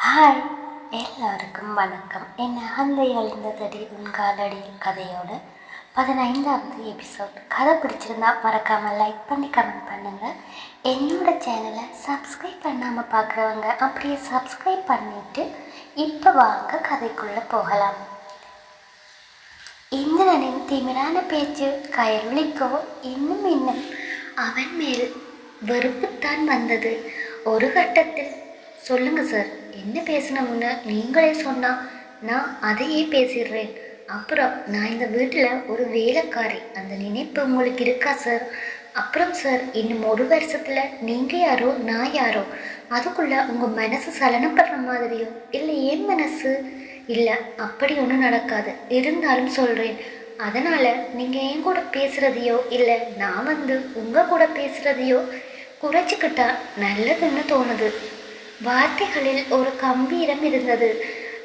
Hi, எல்லாருக்கும் வணக்கம். என் அகந்தை அழிந்ததடி உன் காலடியில் கதையோட 15வது எபிசோட். கதை பிடிச்சிருந்தா மறக்காமல் லைக் பண்ணி கமெண்ட் பண்ணுங்கள். என்னோட சேனலை சப்ஸ்கிரைப் பண்ணாமல் பார்க்குறவங்க அப்படியே சப்ஸ்கிரைப் பண்ணிவிட்டு இப்போ வாங்க கதைக்குள்ளே போகலாம். இந்திரனின் திமிரான பேச்சு கயல்விழிக்கோ இன்னும் அவன் மேல் வெறுப்புத்தான் வந்தது. ஒரு கட்டத்தில், சொல்லுங்க சார், என்ன பேசணும்னு நீங்களே சொன்னால் நான் அதையே பேசிடுறேன். அப்புறம் நான் இந்த வீட்டில் ஒரு வேலைக்காரி, அந்த நினைப்பு உங்களுக்கு இருக்கா சார்? அப்புறம் சார், இன்னும் ஒரு வருஷத்தில் நீங்கள் யாரோ நான் யாரோ, அதுக்குள்ளே உங்கள் மனசு சலனப்படுற மாதிரியோ இல்லை என் மனசு இல்லை, அப்படி ஒன்றும் நடக்காது. இருந்தாலும் சொல்கிறேன், அதனால் நீங்கள் என் கூட பேசுகிறதையோ இல்லை நான் உங்கள் கூட பேசுகிறதையோ குறைச்சிக்கிட்டா நல்லதுன்னு தோணுது. வார்த்தைகளில் ஒரு கம்பீரம் இருந்தது.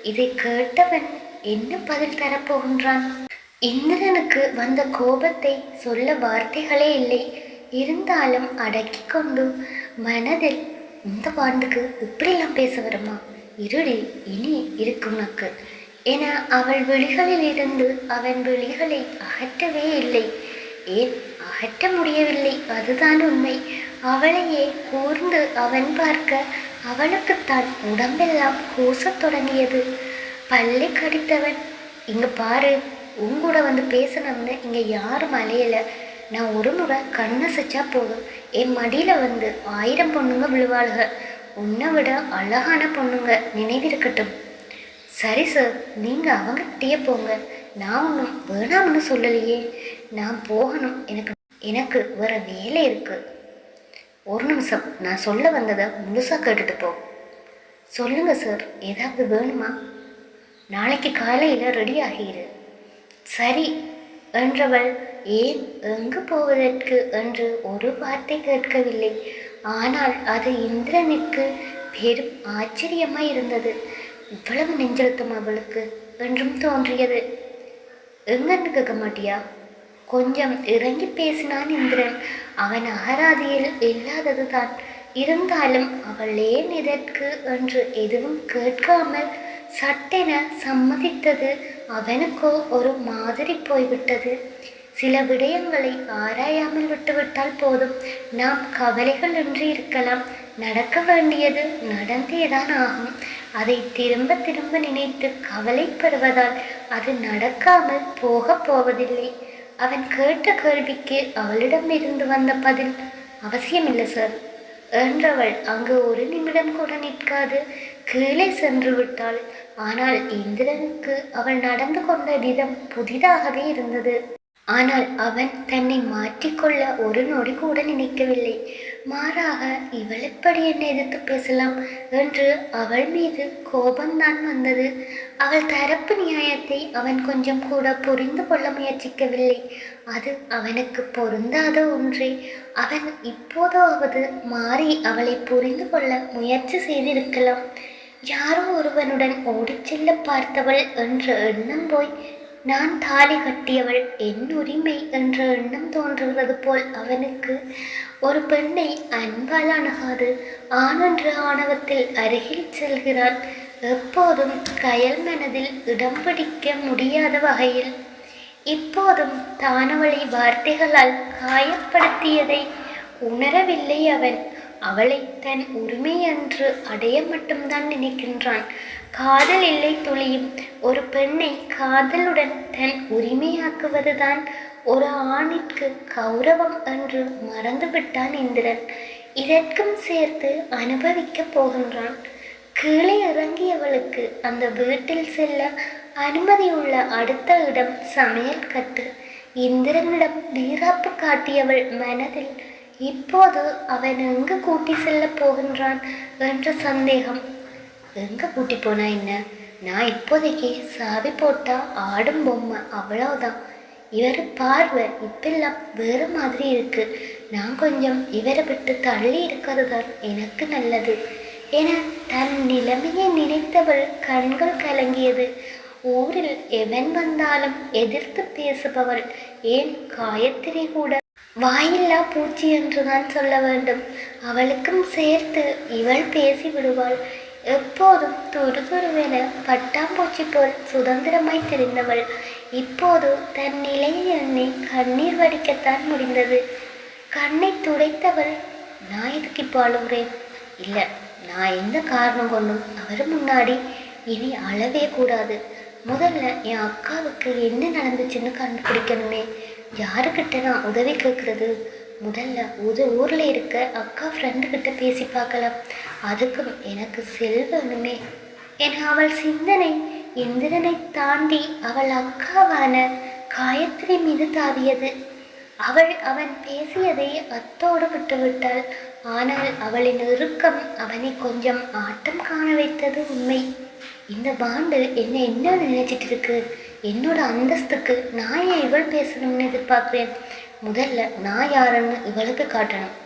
இதை கேட்டவன் என்ன பதில் தரப்போகின்றான்? இந்திரனுக்கு வந்த கோபத்தை சொல்ல வார்த்தைகளே இல்லை. இருந்தாலும் அடக்கி கொண்டு மனதில், இந்த பாண்டுக்கு இப்படியெல்லாம் பேச வருமா, இருடி, இனி இருக்கு உனக்கு என அவள் விழிகளில் இருந்து அவன் விழிகளை அகற்றவே இல்லை. ஏன் அகற்ற முடியவில்லை? அதுதான் உண்மை. அவளையே கூர்ந்து அவன் பார்க்க அவளுக்குத்தான் உடம்பெல்லாம் கூசத் தொடங்கியது. பல்லை கடித்தவன், இங்கே பாரு, உங்கூட பேசணும்னு இங்கே யாரும் அலையலை. நான் ஒரு முறை கண்ணசைச்சா போதும், என் மடியில் 1000 பொண்ணுங்க விழுவாளுக. உன்னை விட அழகான பொண்ணுங்க, நினைவிருக்கட்டும். சரி சார், நீங்கள் அவங்ககிட்டயே போங்க, நான் ஒன்றும் வேணாம்னு சொல்லலையே. நான் போகணும், எனக்கு வேற வேலை இருக்கு. ஒரு நிமிஷம், நான் சொல்ல வந்ததை முழுசாக கேட்டுட்டு போ. சொல்லுங்க சார், ஏதாவது வேணுமா? நாளைக்கு காலையில் ரெடி ஆகிடு. சரி என்றவள் ஏன் எங்கு போவதற்கு என்று ஒரு வார்த்தை கேட்கவில்லை. ஆனால் அது இந்திரனுக்கு பெரும் ஆச்சரியமாய் இருந்தது. இவ்வளவு நெஞ்செழுத்தம் அவளுக்கு என்றும் தோன்றியது. எங்கன்னு கேட்க மாட்டியா? கொஞ்சம் இறங்கி பேசினான் இந்திரன். அவன் அகராதியில் இல்லாதது தான். இருந்தாலும் அவள் ஏன் இதற்கு என்று எதுவும் கேட்காமல் சட்டென சம்மதித்தது அவனுக்கோ ஒரு மாதிரி போய்விட்டது. சில விடயங்களை ஆராயாமல் விட்டுவிட்டால் போதும், நாம் கவலைகள் இன்றி இருக்கலாம். நடக்க வேண்டியது நடந்தேதான் ஆகும். அதை திரும்ப திரும்ப நினைத்து கவலைப்படுவதால் அது நடக்காமல் போகப் போவதில்லை. அவன் கேட்ட கேள்விக்கு அவளிடமிருந்து வந்த பதில், அவசியமில்லை சார் என்றவள் அங்கு ஒரு நிமிடம் கூட நிற்காது கீழே சென்று விட்டாள். ஆனால் இந்திரனுக்கு அவள் நடந்து கொண்ட விதம் புதிதாகவே இருந்தது. ஆனால் அவன் தன்னை மாற்றிக்கொள்ள ஒரு நொடி கூட நினைக்கவில்லை. மாறாக, இவள் எப்படி என்னை எதிர்த்து பேசலாம் என்று அவள் மீது கோபம்தான் வந்தது. அவள் தரப்பு நியாயத்தை அவன் கொஞ்சம் கூட புரிந்து கொள்ள முயற்சிக்கவில்லை. அது அவனுக்கு பொருந்தாத ஒன்றே. அவன் இப்போதாவது மாறி அவளை புரிந்து கொள்ள முயற்சி செய்திருக்கலாம். யாரோ ஒருவனுடன் ஓடிச் செல்ல பார்த்தவள் என்ற எண்ணம் போய், நான் தாலி கட்டியவள், என் உரிமை என்ற எண்ணம் தோன்றுகிறது போல் அவனுக்கு. ஒரு பெண்ணை அன்பால் அணுகாது ஆனென்ற ஆணவத்தில் அருகில் செல்கிறான். எப்போதும் கயல் மனதில் இடம் பிடிக்க முடியாத வகையில். இப்போதும் தானவளை வார்த்தைகளால் காயப்படுத்தியதை உணரவில்லை அவன். அவளை தன் உரிமை என்று அடைய மட்டும்தான் நினைக்கின்றான். காதல் இல்லை துளியும். ஒரு பெண்ணை காதலுடன் தன் உரிமையாக்குவதுதான் ஒரு ஆணிற்கு கௌரவம் என்று மறந்துவிட்டான் இந்திரன். இதற்கும் சேர்த்து அனுபவிக்கப் போகின்றான். கீழே இறங்கியவளுக்கு அந்த வீட்டில் செல்ல அனுமதியுள்ள அடுத்த இடம் சமையல் கட்டு. இந்திரனிடம் வீராப்பு காட்டியவள் மனதில் இப்போது அவன் எங்கு கூட்டி செல்ல போகின்றான் என்ற சந்தேகம். எங்கே கூட்டி போனா என்ன? நான் இப்போதைக்கு சாவி போட்டா ஆடும் பொம்மை, அவ்வளவுதான். இவர் பார்வை இப்பெல்லாம் வேறு மாதிரி இருக்கு. நான் கொஞ்சம் இவரை விட்டு தள்ளி இருக்கிறது தான் எனக்கு நல்லது என தன் நிலைமையை நினைத்தவள் கண்கள் கலங்கியது. ஊரில் எவன் வந்தாலும் எதிர்த்து பேசுபவள். ஏன் காயத்ரி கூட வாயில்லா பூச்சி என்றுதான் சொல்ல வேண்டும். அவளுக்கும் சேர்த்து இவள் பேசி விடுவாள். எப்போதும் துருதுருவென பட்டாம்பூச்சி போல் சுதந்திரமாய் தெரிந்தவள் இப்போது தன் நிலையை எண்ணி கண்ணீர் வடிக்கத்தான் முடிந்தது. கண்ணை துடைத்தவள், நான் எதுக்கு இப்போ அழுகிறேன்? இல்லை, நான் எந்த காரணம் கொண்டும் அவர் முன்னாடி இனி அழவே கூடாது. முதல்ல என் அக்காவுக்கு என்ன நடந்துச்சுன்னு கண்டுபிடிக்கணுமே. யாருக்கிட்ட நான் உதவி கேட்குறது? முதல்ல ஊரில் இருக்க அக்கா ஃப்ரெண்டுக்கிட்ட பேசி பார்க்கலாம். அதுக்கும் எனக்கு செல்வனுமே என அவள் சிந்தனை இந்திரனை தாண்டி அவள் அக்காவான காயத்ரி மீது தாவியது. அவன் பேசியதை அத்தோடு விட்டுவிட்டாள். ஆனால் அவளின் இறுக்கம் அவனை கொஞ்சம் ஆட்டம் காண வைத்தது உண்மை. இந்த பாண்டு என்ன நினைச்சிட்டு இருக்கு? என்னோட அந்தஸ்துக்கு நான் ஏன் இவள் பேசணும்னு எதிர்பார்க்கிறேன். முதல்ல நான் யாருன்னு இவளுக்கு காட்டணும்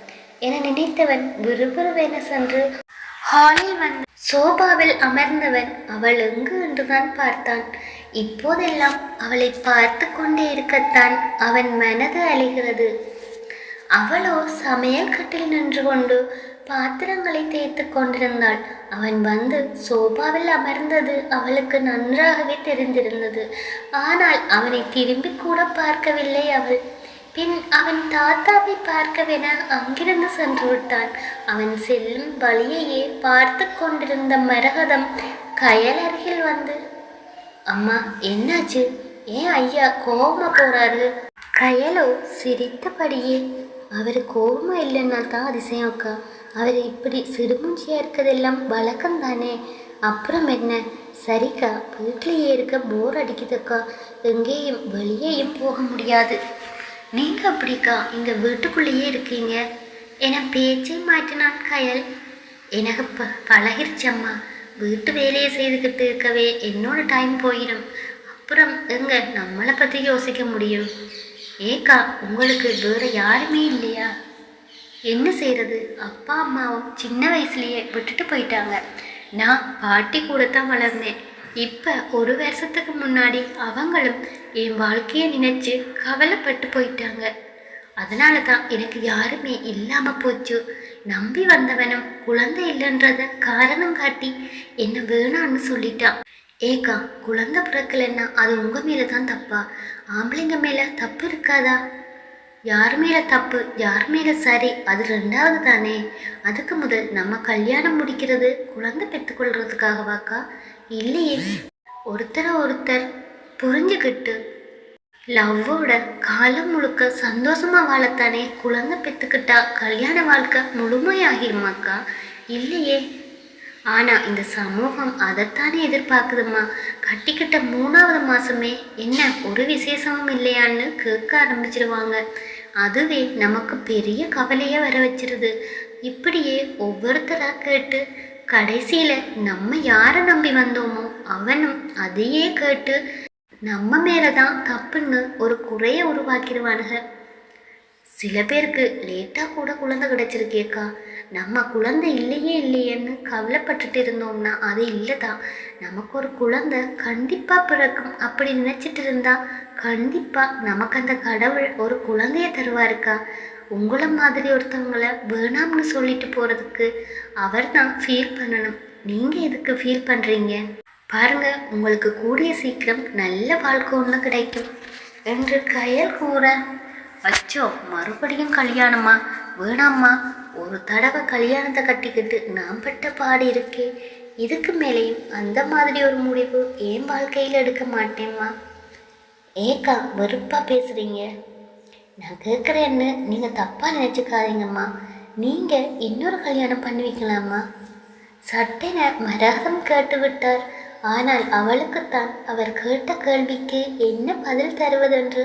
என நினைத்தவன் விறுவிறுவென சென்று ஹாலில் வந்து சோபாவில் அமர்ந்தவன் அவள் எங்கு என்றுதான் பார்த்தான். இப்போதெல்லாம் அவளை பார்த்து கொண்டே இருக்கத்தான் அவன் மனது அலைகிறது. அவளோ சமையல் கட்டில் நின்று கொண்டு பாத்திரங்களை தேய்த்து கொண்டிருந்தாள். அவன் வந்து சோபாவில் அமர்ந்தது அவளுக்கு நன்றாகவே தெரிந்திருந்தது. ஆனால் அவனை திரும்பி கூட பார்க்கவில்லை அவள். பின் அவன் தாத்தாவை பார்க்கவென அங்கிருந்து சென்று விட்டான். அவன் செல்லும் வழியையே பார்த்து கொண்டிருந்த மரகதம் கயல் அருகில் வந்து, அம்மா என்னாச்சு? ஏன் ஐயா கோபமா போறாரு? கயலோ சிரித்தபடியே, அவர் கோபமா இல்லைன்னா தான் அதிசயம் அக்கா. அவர் இப்படி சிறுமூஞ்சியா இருக்கிறதெல்லாம் வழக்கம் தானே. அப்புறம் என்ன? சரிக்கா, வீட்டிலேயே இருக்க போர் அடிக்குதுக்கா. எங்கேயும் வெளியேயும் போக முடியாது. நீங்கள் அப்படிக்கா இங்கே வீட்டுக்குள்ளேயே இருக்கீங்க என பேச்சை மாற்றினான் கயல். எனக்கு பழகிருச்சம்மா. வீட்டு வேலையை செய்துக்கிட்டு இருக்கவே என்னோட டைம் போயிடும். அப்புறம் எங்க நம்மளை பற்றி யோசிக்க முடியும்? ஏக்கா, உங்களுக்கு வேறு யாருமே இல்லையா? என்ன செய்கிறது? அப்பா அம்மாவும் சின்ன வயசுலேயே விட்டுட்டு போயிட்டாங்க. நான் பாட்டி கூட தான் வளர்ந்தேன். இப்போ ஒரு வருஷத்துக்கு முன்னாடி அவங்களும் என் வாழ்க்கையை நினைச்சு கவலைப்பட்டு போயிட்டாங்க. அதனால தான் எனக்கு யாருமே இல்லாமல் போச்சு. நம்பி வந்தவனும் குழந்தை இல்லைன்றத காரணம் காட்டி என்ன வேணான்னு சொல்லிட்டான். ஏக்கா, குழந்தை பிறக்கலைன்னா அது உங்கள் மேலே தான் தப்பா? ஆம்பளைங்க மேலே தப்பு இருக்காதா? யார் மேலே தப்பு யார் மேலே சரி அது ரெண்டாவது தானே. அதுக்கு முதல் நம்ம கல்யாணம் முடிக்கிறது குழந்தை பெற்றுக்கொள்றதுக்காகவாக்கா? இல்லையே, ஒருத்தர் புரிஞ்சுக்கிட்டு லவ்வோட காலம் முழுக்க சந்தோஷமா வாழத்தானே குழந்தை பெற்றுக்கிட்டா கல்யாண வாழ்க்கை முழுமையாகிருமாக்கா? இல்லையே. ஆனால் இந்த சமூகம் அதைத்தானே எதிர்பார்க்குதுமா. கட்டிக்கிட்ட 3வது மாதமே என்ன ஒரு விசேஷமும் இல்லையான்னு கேட்க ஆரம்பிச்சிருவாங்க. அதுவே நமக்கு பெரிய கவலையை வர வச்சிருது. இப்படியே ஒவ்வொருத்தராக கேட்டு கடைசியில் நம்ம யாரை நம்பி வந்தோமோ அவனும் அதையே கேட்டு நம்ம மேலே தான் தப்புன்னு ஒரு குறையை உருவாக்கிடுவானுங்க. சில பேருக்கு லேட்டாக கூட குழந்தை கிடச்சிருக்கேக்கா. நம்ம குழந்தை இல்லையேன்னு கவலைப்பட்டுட்டு இருந்தோம்னா அது இல்லை தான். நமக்கு ஒரு குழந்தை கண்டிப்பாக பிறக்கும் அப்படி நினச்சிட்டு இருந்தா கண்டிப்பாக நமக்கு அந்த கடவுள் ஒரு குழந்தைய தருவாருக்கா. உங்களை மாதிரி ஒருத்தவங்களை வேணாம்னு சொல்லிட்டு போகிறதுக்கு அவர் தான் ஃபீல் பண்ணணும். நீங்கள் எதுக்கு ஃபீல் பண்ணுறீங்க? பாருங்க, உங்களுக்கு கூடிய சீக்கிரம் நல்ல வாழ்க்கை ஒன்று கிடைக்கும் என்று கயல் கூற, அச்சோ மறுபடியும் கல்யாணமா? வேணாம்மா, ஒரு தடவை கல்யாணத்தை கட்டிக்கிட்டு நான் பட்ட பாடு இருக்கே. இதுக்கு மேலேயும் அந்த மாதிரி ஒரு முடிவு என் வாழ்க்கையில் எடுக்க மாட்டேம்மா. ஏக்கா, வெறுப்பாக பேசுகிறீங்க. நான் கேட்குறேன்னு நீங்கள் தப்பாக நினச்சிக்காதீங்கம்மா. நீங்கள் இன்னொரு கல்யாணம் பண்ணுவீங்களாம்மா? சட்டென மரகதம் கேட்டு விட்டார். ஆனால் அவளுக்குத்தான் அவர் கேட்ட கேள்விக்கு என்ன பதில் தருவதென்று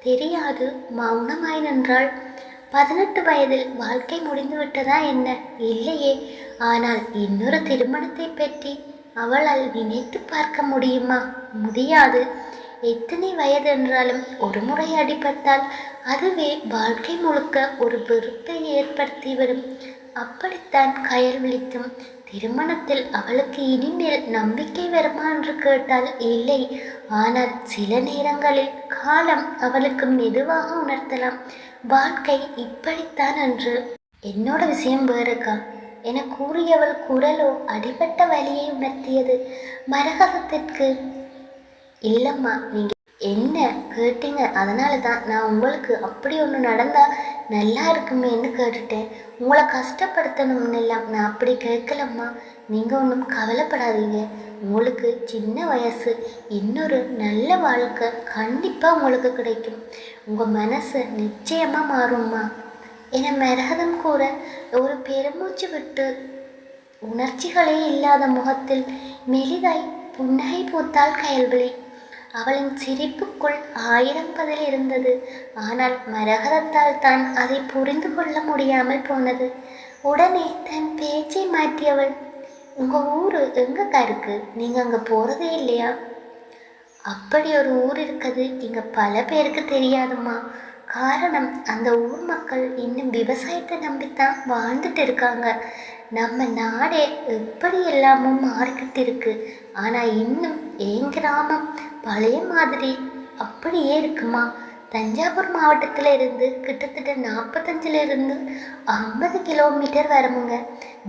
தெரியாது. மௌனமாய் நின்றாள். 18 வயதில் வாழ்க்கை முடிந்து விட்டதா என்ன? இல்லையே. ஆனால் இன்னொரு திருமணத்தை பற்றி அவளால் நினைத்து பார்க்க முடியுமா? முடியாது. எத்தனை வயது என்றாலும் ஒரு முறை அடிபட்டால் அதுவே வாழ்க்கை முழுக்க ஒரு வெறுப்பை ஏற்படுத்திவிடும். அப்படித்தான் கயல் விழித்தும். திருமணத்தில் அவளுக்கு இனிமேல் நம்பிக்கை வருமா என்று கேட்டால் இல்லை. ஆனால் சில நேரங்களில் காலம் அவளுக்கு மெதுவாக உணர்த்தலாம் வாழ்க்கை இப்படித்தான் என்று. என்னோட விஷயம் வேறுக்கா. என கூறியவள் குரலோ அடிபட்ட வலியை உணர்த்தியது. மரகதத்திற்கு, இல்லைம்மா, நீங்கள் என்ன கேட்டீங்க, அதனால தான் நான் உங்களுக்கு அப்படி ஒன்று நடந்தால் நல்லா இருக்குமேன்னு கேட்டுட்டேன். உங்களை கஷ்டப்படுத்தணும்னு எல்லாம் நான் அப்படி கேட்கலம்மா. நீங்கள் ஒன்றும் கவலைப்படாதீங்க. உங்களுக்கு சின்ன வயசு, இன்னொரு நல்ல வாழ்க்கை கண்டிப்பாக உங்களுக்கு கிடைக்கும். உங்கள் மனசு நிச்சயமாக மாறும்மா என மரகதம் கூற ஒரு பெருமூச்சு விட்டு உணர்ச்சிகளே இல்லாத முகத்தில் மெலிதாய் புன்னகை பூத்தாள் கயல்விழி. அவளின் சிரிப்புக்குள் 1000 பதில் இருந்தது. ஆனால் மரகதத்தால் தான் அதை புரிந்து கொள்ள முடியாமல் போனது. உடனே தன் பேச்சை மாற்றியவள், உங்கள் ஊர் எங்கக்கா இருக்கு? நீங்கள் அங்கே போகிறதே இல்லையா? அப்படி ஒரு ஊர் இருக்குது இங்கே பல பேருக்கு தெரியாதுமா. காரணம், அந்த ஊர் மக்கள் இன்னும் விவசாயத்தை நம்பித்தான் வாழ்ந்துட்டு இருக்காங்க. நம்ம நாடே எப்படி எல்லாமும் மாறிக்கிட்டு இருக்கு. ஆனால் இன்னும் என் கிராமம் பழைய மாதிரி அப்படியே இருக்குமா. தஞ்சாவூர் மாவட்டத்தில் இருந்து கிட்டத்தட்ட 45லிருந்து 50 கிலோமீட்டர் வரமுங்க.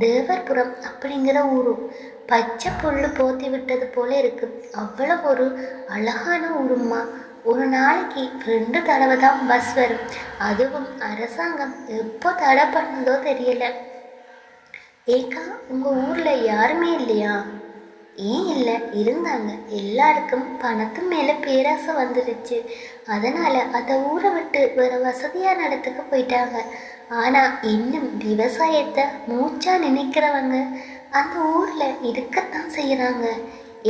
தேவர்புரம் அப்படிங்கிற ஊரும் பச்சை புல்லு போத்தி விட்டது போல இருக்கு. அவ்வளவு ஒரு அழகான ஊருமா. ஒரு நாளைக்கு 2 தடவை தான் பஸ் வரும். அதுவும் அரசாங்கம் எப்போ தடை பண்ணதோ தெரியல. ஏக்கா, உங்கள் ஊரில் யாருமே இல்லையா? ஏன் இல்லை, இருந்தாங்க. எல்லாருக்கும் பணத்து மேலே பேராசை வந்துடுச்சு. அதனால் அந்த ஊரை விட்டு வேறு வசதியான இடத்துக்கு போயிட்டாங்க. ஆனால் இன்னும் விவசாயத்தை மூச்சா நினைக்கிறவங்க அந்த ஊரில் இருக்கத்தான் செய்கிறாங்க.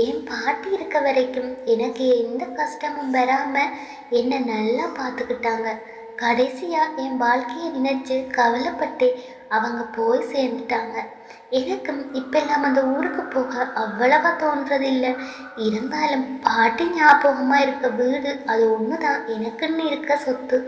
என் பாட்டி இருக்க வரைக்கும் எனக்கு எந்த கஷ்டமும் வராமல் என்னை நல்லா பார்த்துக்கிட்டாங்க. கடைசியாக என் வாழ்க்கையை நினைச்சு கவலைப்பட்டு அவங்க போய் சேர்ந்துட்டாங்க. எனக்கும் இப்பெல்லாம் அந்த ஊருக்கு போக அவ்வளவா தோன்றதில்லை. இருந்தாலும் பாட்டி ஞாபகமாக இருக்க வீடு அது ஒன்று தான் எனக்குன்னு இருக்க சொத்து.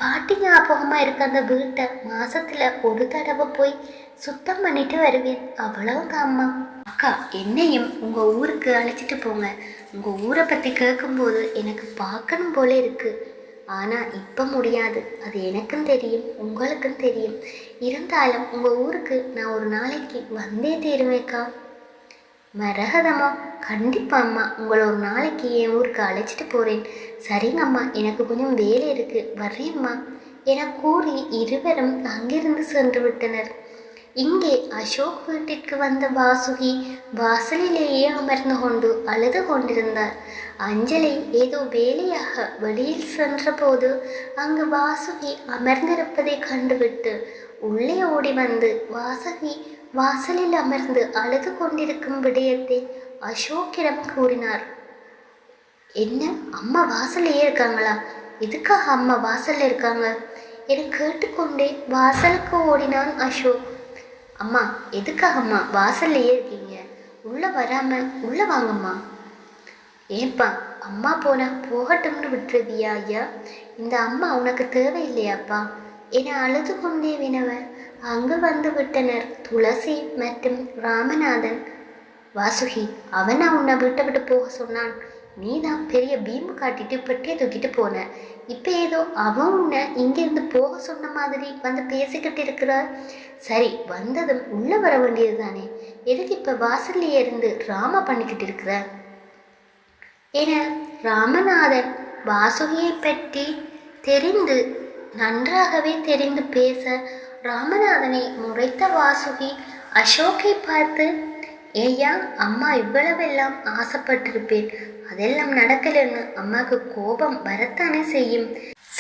பாட்டி ஞாபகமாக இருக்க அந்த வீட்டை மாதத்தில் ஒரு தடவை போய் சுத்தம் பண்ணிட்டு வருவேன். அவ்வளவுதாம்மா. அக்கா, என்னையும் உங்கள் ஊருக்கு அழைச்சிட்டு போங்க. உங்கள் ஊரை பற்றி கேட்கும்போது எனக்கு பார்க்கணும் போல இருக்குது. ஆனால் இப்போ முடியாது. அது எனக்கும் தெரியும், உங்களுக்கும் தெரியும். இருந்தாலும் உங்கள் ஊருக்கு நான் ஒரு நாளைக்கு வந்தே தீருவேக்கா. மரகதம்மா, கண்டிப்பாம்மா, உங்களை ஒரு நாளைக்கு என் ஊருக்கு அழைச்சிட்டு போகிறேன். சரிங்கம்மா, எனக்கு கொஞ்சம் வேலை இருக்குது, வர்றேம்மா என கூறி இருவரும் அங்கிருந்து சென்று விட்டனர். இங்கே அசோக் வீட்டிற்கு வந்த வாசுகி வாசலிலேயே அமர்ந்து கொண்டு அழுது கொண்டிருந்தார். அஞ்சலி ஏதோ வேலையாக வெளியில் சென்றபோது அங்கு வாசுகி அமர்ந்திருப்பதை கண்டுவிட்டு உள்ளே ஓடி வந்து வாசுகி வாசலில் அமர்ந்து அழுது கொண்டிருக்கும் விடயத்தை அசோக்கிடம் கூறினார். என்ன, அம்மா வாசல்லையே இருக்காங்களா? எதுக்காக அம்மா வாசல்ல இருக்காங்க என கேட்டுக்கொண்டே வாசலுக்கு ஓடினான் அசோக். அம்மா, எதுக்காகம்மா வாசல்லையே இருக்கீங்க? உள்ளே வராமல் உள்ளே வாங்கம்மா. ஏப்பா, அம்மா போகட்டும்னு விட்டுருவியா ஐயா? இந்த அம்மா உனக்கு தேவையில்லையாப்பா என அழுது கொண்டே வினவ அங்கு வந்து விட்டனர் துளசி மற்றும் ராமநாதன். வாசுகி, அவனா உன்னை விட்டு விட்டு போக சொன்னான்? நீ தான் பெரிய பீம்பு காட்டிட்டு பெட்டியை தூக்கிட்டு போன. இப்போ ஏதோ அவன் உன்னை இங்கிருந்து போக சொன்ன மாதிரி வந்து பேசிக்கிட்டு இருக்கிறார். சரி, வந்ததும் உள்ளே வர வேண்டியது தானே. எதுக்கு இப்போ வாசல்லையே இருந்து ட்ராமா பண்ணிக்கிட்டு இருக்கிற என ராமநாதன் வாசுகியை பற்றி நன்றாகவே தெரிந்து பேச ராமநாதனை முறைத்த வாசுகி அசோக்கை பார்த்து, ஏய்யா, அம்மா இவ்வளவெல்லாம் ஆசைப்பட்டிருப்பேன், அதெல்லாம் நடக்கலன்னு அம்மாவுக்கு கோபம் வரத்தானே செய்யும்.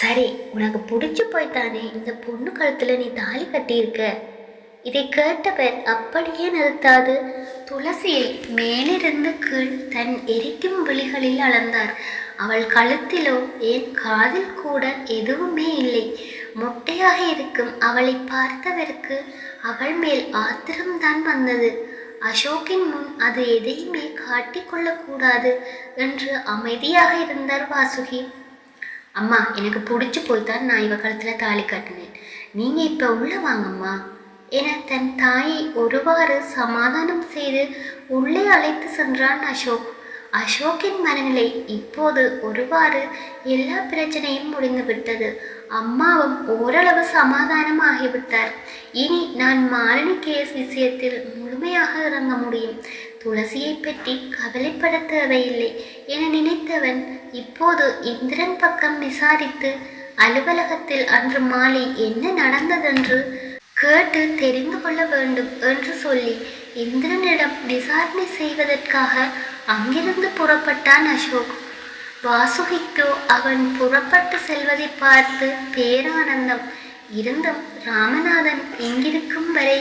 சரி, உனக்கு பிடிச்சி போய்த்தானே இந்த பொண்ணு கழுத்தில் நீ தாலி கட்டியிருக்க. இதை கேட்டவர் அப்படியே நிறுத்தாது துளசியை மேலிருந்து கீழ் தன் எரிக்கும் விழிகளில் அளந்தார். அவள் கழுத்திலோ என் காதில் கூட எதுவுமே இல்லை. மொட்டையாக இருக்கும் அவளை பார்த்தவருக்கு அவள் மேல் ஆத்திரம்தான் வந்தது. அசோக்கின் முன் அது எதையுமே காட்டிக்கொள்ளக்கூடாது என்று அமைதியாக இருந்தார் வாசுகி. அம்மா, எனக்கு பிடிச்சி போய்தான் நான் இவ கழுத்தில் தாலி கட்டினேன். நீங்கள் இப்போ உள்ளே வாங்கம்மா என தன் தாயை ஒருவாறு சமாதானம் செய்து உள்ளே அழைத்து சென்றான் அசோக். அசோக்கின் மனநிலை இப்போது ஒருவாறு எல்லா பிரச்சனையும் முடிந்துவிட்டது. அம்மாவும் ஓரளவு சமாதானம் ஆகிவிட்டார். இனி நான் மாலினி கேஸ் விஷயத்தில் முழுமையாக இறங்க முடியும். துளசியை பற்றி கவலைப்பட தேவையில்லை என நினைத்தவன் இப்போது இந்திரன் பக்கம் விசாரித்து அலுவலகத்தில் அன்று மாலை என்ன நடந்ததென்று கேட்டு தெரிந்து கொள்ள வேண்டும் என்று சொல்லி இந்திரனிடம் விசாரணை செய்வதற்காக அங்கிருந்து புறப்பட்டான் அசோக். வாசுகிக்கோ அவன் புறப்பட்டு செல்வதை பார்த்து பேரானந்தம். இருந்தும் ராமநாதன் இங்கிருக்கும் வரை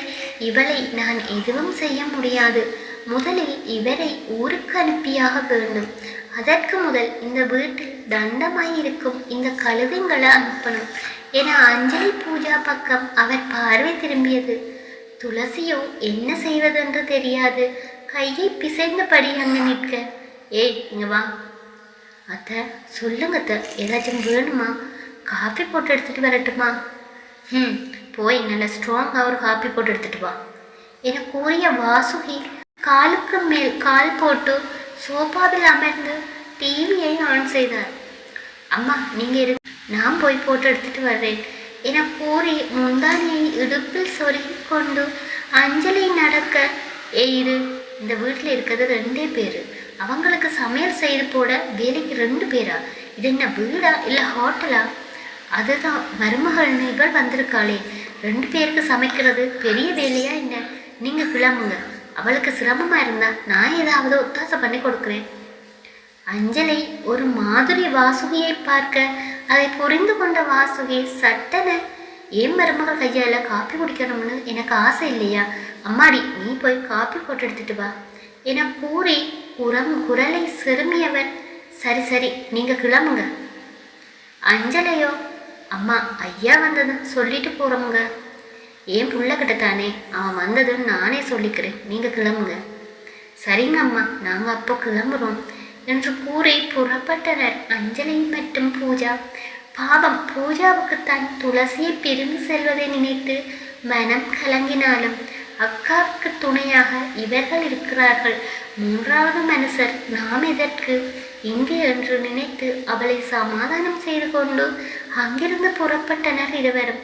இவளை நான் எதுவும் செய்ய முடியாது. முதலில் இவரை ஊருக்கு அனுப்பியாக வேண்டும். அதற்கு முதல் இந்த வீட்டில் தண்டமாயிருக்கும் இந்த கழுதைங்களை அனுப்பணும் என அஞ்சலி பூஜா பக்கம் அவர் பார்வை திரும்பியது. துளசியோ என்ன செய்வதென்று தெரியாது கையை பிசைந்தபடி அங்கு நிற்க, ஏய் இங்க வா. அத்தை சொல்லுங்க அத்தை, ஏதாச்சும் வேணுமா? காஃபி போட்டு எடுத்துட்டு வரட்டுமா? போய் நல்லா ஸ்ட்ராங்காக ஒரு காஃபி போட்டு எடுத்துட்டு வா என கூறிய வாசுகி காலுக்கு மேல் கால் போட்டு சோபாவில் அமர்ந்து டிவியை ஆன் செய்தார். அம்மா நீங்கள் இரு, நான் போய் போட்டு எடுத்துட்டு வர்றேன் என கூறி முந்தானியை இடுப்பில் சொருகி கொண்டு அஞ்சலி நடக்க, இரு, இந்த வீட்டில் இருக்கிறது 2 பேர், அவங்களுக்கு சமையல் செய்து போட வேலைக்கு 2 பேரா? இது என்ன வீடா இல்லை ஹோட்டலா? அதுதான் மருமகள்னு இவள் வந்திருக்காளே, 2 பேருக்கு சமைக்கிறது பெரிய வேலையா என்ன? நீங்கள் கிளம்புங்க, அவளுக்கு சிரமமாக இருந்தா நான் ஏதாவது ஒத்தாசை பண்ணி கொடுக்குறேன். அஞ்சலி ஒரு மாதிரி வாசுகியை பார்க்க அதை புரிந்து கொண்ட வாசுகி சட்டன, ஏன் மருமகள் கையால் காப்பி குடிக்கணும்னு எனக்கு ஆசை இல்லையா? அம்மாடி நீ போய் காப்பி போட்டு எடுத்துட்டு வா என கூறி குரலை செருமியவர், சரி சரி நீங்கள் கிளம்புங்க. அஞ்சலையோ, அம்மா ஐயா வந்ததுன்னு சொல்லிட்டு போகிறோமுங்க. ஏன் புள்ளக்கிட்ட தானே, அவன் வந்ததுன்னு நானே சொல்லிக்கிறேன், நீங்கள் கிளம்புங்க. சரிங்க அம்மா, நாங்கள் அப்போ கிளம்புறோம் என்று கூறி புறப்பட்டனர் அஞ்சலி மற்றும் பூஜா. பாவம், பூஜாவுக்கு தான் துளசியை பிரிந்து செல்வதை நினைத்து மனம் கலங்கினாலும் அக்காவுக்கு துணையாக இவர்கள் இருக்கிறார்கள், 3வது மனுஷர் நாம் எதற்கு இங்கு என்று நினைத்து அவளை சமாதானம் செய்து கொண்டு அங்கிருந்து புறப்பட்டனர் இருவரும்.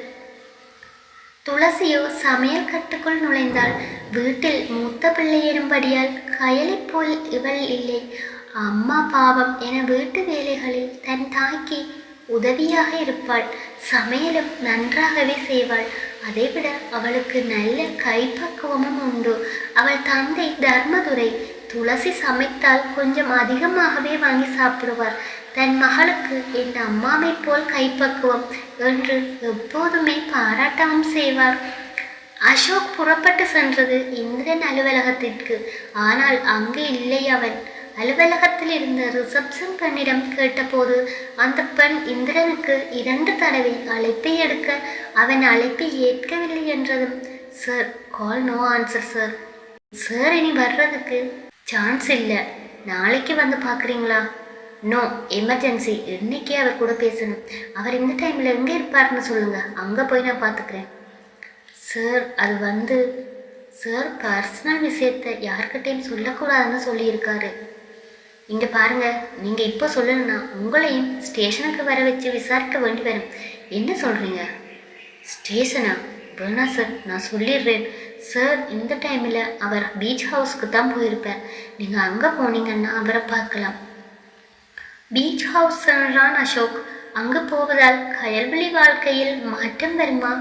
துளசியோ சமையல் கட்டுக்குள் நுழைந்தாள். வீட்டில் மூத்த பிள்ளை எனும்படியால் கயலை போல் இவள் இல்லை. அம்மா பாவம் என வீட்டு வேலைகளில் தன் தாய்க்கு உதவியாக இருப்பாள். சமையலும் நன்றாகவே செய்வாள். அதைவிட அவளுக்கு நல்ல கைப்பக்குவமும் உண்டு. அவள் தந்தை தர்மதுரை துளசி சமைத்தால் கொஞ்சம் அதிகமாகவே வாங்கி சாப்பிடுவார். தன் மகளுக்கு என் அம்மாவை போல் கைப்பக்குவம் என்று எப்போதுமே பாராட்டவும் செய்வார். அசோக் புறப்பட்டு சென்றது இந்திரன் அலுவலகத்திற்கு. ஆனால் அங்கு இல்லை அவன். அலுவலகத்தில் இருந்த ரிசப்ஷன் பெண்ணிடம் கேட்டபோது அந்த பெண் இந்திரனுக்கு 2 தடவை அழைப்பை எடுக்க அவன் அழைப்பை ஏற்கவில்லை என்றதும், sir call no answer sir. Sir இனி வர்றதுக்கு சான்ஸ் இல்லை, நாளைக்கு வந்து பார்க்குறீங்களா? நோ, எமர்ஜென்சி, இன்னைக்கே அவர் கூட பேசணும். அவர் இந்த டைமில் எங்கே இருப்பார்னு சொல்லுங்கள், அங்கே போய் நான் பார்த்துக்கிறேன். சார் அது வந்து சார் பர்சனல் விஷயத்தை யார்கிட்டையும் சொல்லக்கூடாதுன்னு சொல்லியிருக்காரு. இங்கே பாருங்கள், நீங்கள் இப்போ சொல்லணும்னா உங்களையும் ஸ்டேஷனுக்கு வர வச்சு விசாரிக்க வேண்டி வரும். என்ன சொல்கிறீங்க? ஸ்டேஷனா? வேணா சார், நான் சொல்லிடுறேன் சார். இந்த டைமில் அவர் பீச் ஹவுஸ்க்கு தான் போயிருப்பார். நீங்கள் அங்கே போனீங்கன்னா அவரை பார்க்கலாம். பீச் ஹவுஸ் என்றான் அசோக். அங்கு போவதால் கயல்விழி வாழ்க்கையில் மாற்றம் வருமா